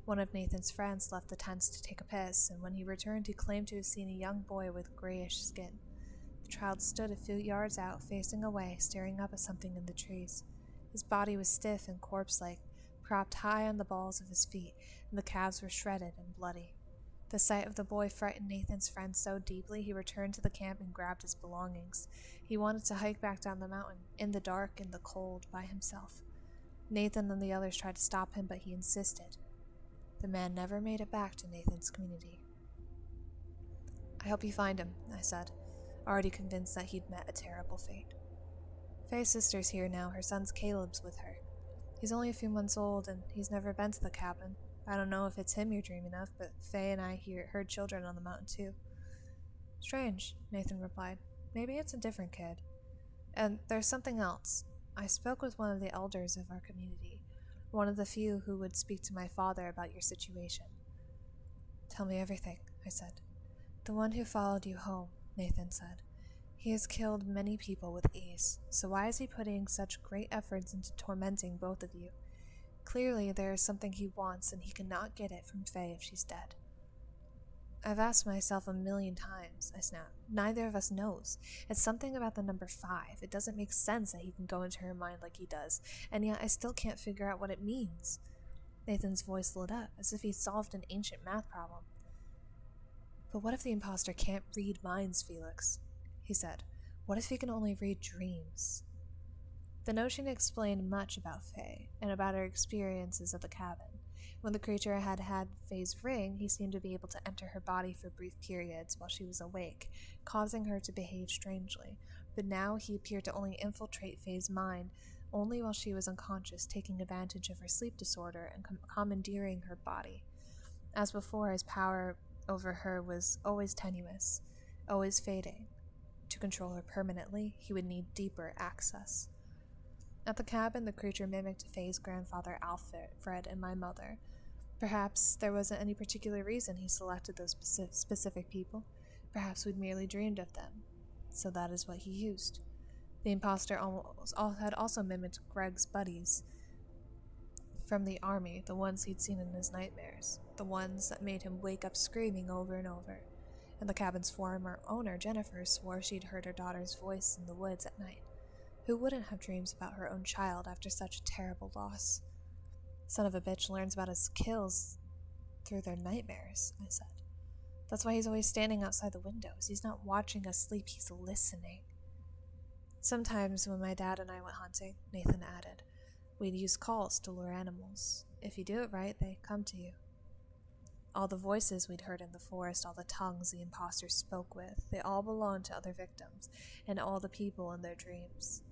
One of Nathan's friends left the tents to take a piss, and when he returned, he claimed to have seen a young boy with grayish skin. The child stood a few yards out, facing away, staring up at something in the trees. His body was stiff and corpse-like, propped high on the balls of his feet, and the calves were shredded and bloody. The sight of the boy frightened Nathan's friend so deeply he returned to the camp and grabbed his belongings. He wanted to hike back down the mountain, in the dark and the cold, by himself. Nathan and the others tried to stop him, but he insisted. The man never made it back to Nathan's community. I hope you find him, I said, already convinced that he'd met a terrible fate. Faye's sister's here now. Her son's Caleb's with her. He's only a few months old, and he's never been to the cabin. I don't know if it's him you're dreaming of, but Faye and I heard children on the mountain too. Strange, Nathan replied. Maybe it's a different kid. And there's something else. I spoke with one of the elders of our community, one of the few who would speak to my father about your situation. Tell me everything, I said. The one who followed you home, Nathan said. He has killed many people with ease, so why is he putting such great efforts into tormenting both of you? Clearly there is something he wants, and he cannot get it from Faye if she's dead. I've asked myself 1,000,000 times, I snapped. Neither of us knows. It's something about the number 5. It doesn't make sense that he can go into her mind like he does, and yet I still can't figure out what it means. Nathan's voice lit up, as if he'd solved an ancient math problem. But what if the imposter can't read minds, Felix? He said. What if he can only read dreams? The notion explained much about Faye, and about her experiences at the cabin. When the creature had Faye's ring, he seemed to be able to enter her body for brief periods while she was awake, causing her to behave strangely. But now he appeared to only infiltrate Faye's mind, only while she was unconscious, taking advantage of her sleep disorder and commandeering her body. As before, his power over her was always tenuous, always fading. To control her permanently, he would need deeper access. At the cabin, the creature mimicked Faye's grandfather Alfred and my mother. Perhaps there wasn't any particular reason he selected those specific people. Perhaps we'd merely dreamed of them. So that is what he used. The imposter had also mimicked Greg's buddies from the army, the ones he'd seen in his nightmares, the ones that made him wake up screaming over and over. And the cabin's former owner, Jennifer, swore she'd heard her daughter's voice in the woods at night. Who wouldn't have dreams about her own child after such a terrible loss? Son of a bitch learns about his kills through their nightmares, I said. That's why he's always standing outside the windows. He's not watching us sleep, he's listening. Sometimes when my dad and I went hunting, Nathan added, we'd use calls to lure animals. If you do it right, they come to you. All the voices we'd heard in the forest, all the tongues the imposter spoke with, they all belonged to other victims, and all the people in their dreams.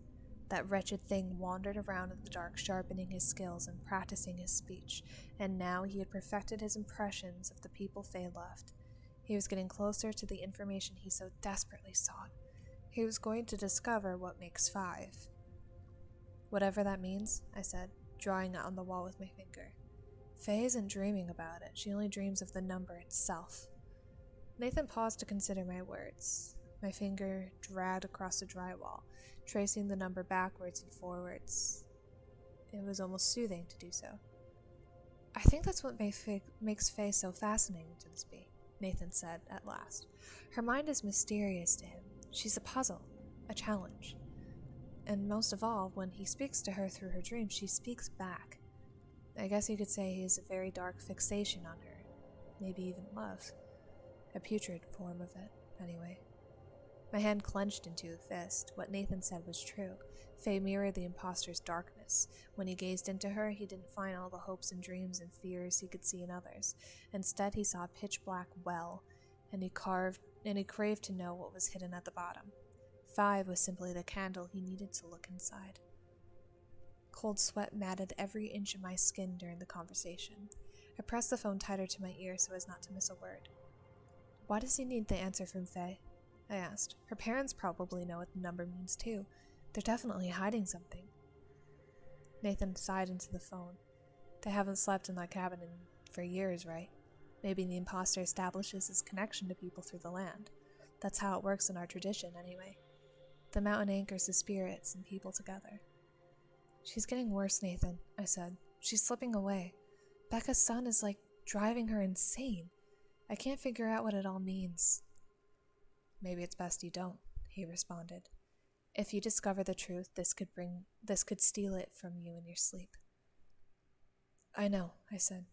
That wretched thing wandered around in the dark, sharpening his skills and practicing his speech, and now he had perfected his impressions of the people Faye loved. He was getting closer to the information he so desperately sought. He was going to discover what makes 5. Whatever that means, I said, drawing it on the wall with my finger. Faye isn't dreaming about it. She only dreams of the number itself. Nathan paused to consider my words. My finger dragged across the drywall, tracing the number backwards and forwards. It was almost soothing to do so. I think that's what makes Faye so fascinating to this bee, Nathan said at last. Her mind is mysterious to him. She's a puzzle, a challenge. And most of all, when he speaks to her through her dreams, she speaks back. I guess you could say he has a very dark fixation on her. Maybe even love. A putrid form of it, anyway. My hand clenched into a fist. What Nathan said was true. Faye mirrored the imposter's darkness. When he gazed into her, he didn't find all the hopes and dreams and fears he could see in others. Instead, he saw a pitch-black well, and he craved to know what was hidden at the bottom. 5 was simply the candle he needed to look inside. Cold sweat matted every inch of my skin during the conversation. I pressed the phone tighter to my ear so as not to miss a word. Why does he need the answer from Faye? I asked. Her parents probably know what the number means too. They're definitely hiding something. Nathan sighed into the phone. They haven't slept in that cabin for years, right? Maybe the imposter establishes his connection to people through the land. That's how it works in our tradition, anyway. The mountain anchors the spirits and people together. She's getting worse, Nathan, I said. She's slipping away. Becca's son is driving her insane. I can't figure out what it all means. Maybe it's best you don't, he responded. If you discover the truth, this could steal it from you in your sleep. I know, I said.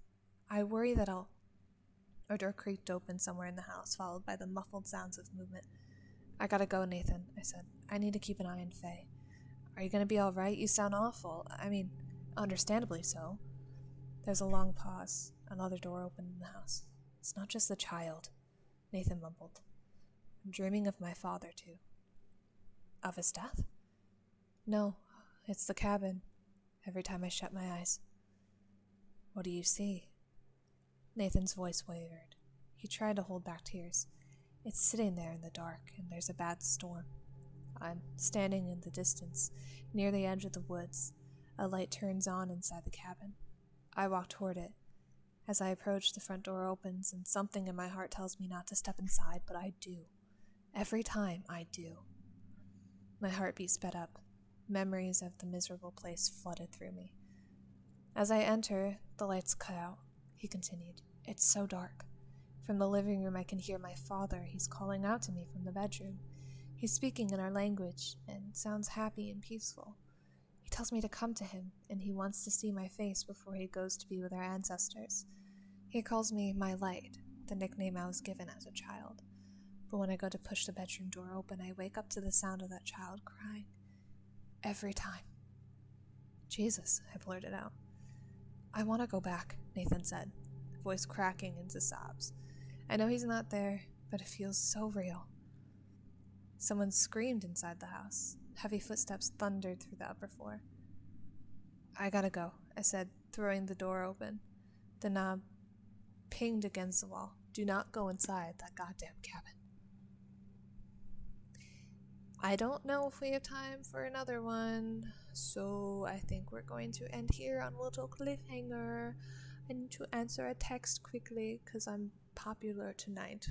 I worry that Our door creaked open somewhere in the house, followed by the muffled sounds of movement. I gotta go, Nathan, I said. I need to keep an eye on Faye. Are you gonna be alright? You sound awful. I mean, understandably so. There's a long pause. Another door opened in the house. It's not just the child, Nathan mumbled. I'm dreaming of my father, too. Of his death? No, it's the cabin. Every time I shut my eyes. What do you see? Nathan's voice wavered. He tried to hold back tears. It's sitting there in the dark, and there's a bad storm. I'm standing in the distance, near the edge of the woods. A light turns on inside the cabin. I walk toward it. As I approach, the front door opens, and something in my heart tells me not to step inside, but I do. Every time, I do. My heartbeat sped up. Memories of the miserable place flooded through me. As I enter, the lights cut out. He continued. It's so dark. From the living room, I can hear my father. He's calling out to me from the bedroom. He's speaking in our language, and sounds happy and peaceful. He tells me to come to him, and he wants to see my face before he goes to be with our ancestors. He calls me my light, the nickname I was given as a child. But when I go to push the bedroom door open, I wake up to the sound of that child crying. Every time. Jesus, I blurted out. I want to go back, Nathan said, voice cracking into sobs. I know he's not there, but it feels so real. Someone screamed inside the house. Heavy footsteps thundered through the upper floor. I gotta go, I said, throwing the door open. The knob pinged against the wall. Do not go inside that goddamn cabin. I don't know if we have time for another one, so I think we're going to end here on a little cliffhanger. I need to answer a text quickly because I'm popular tonight.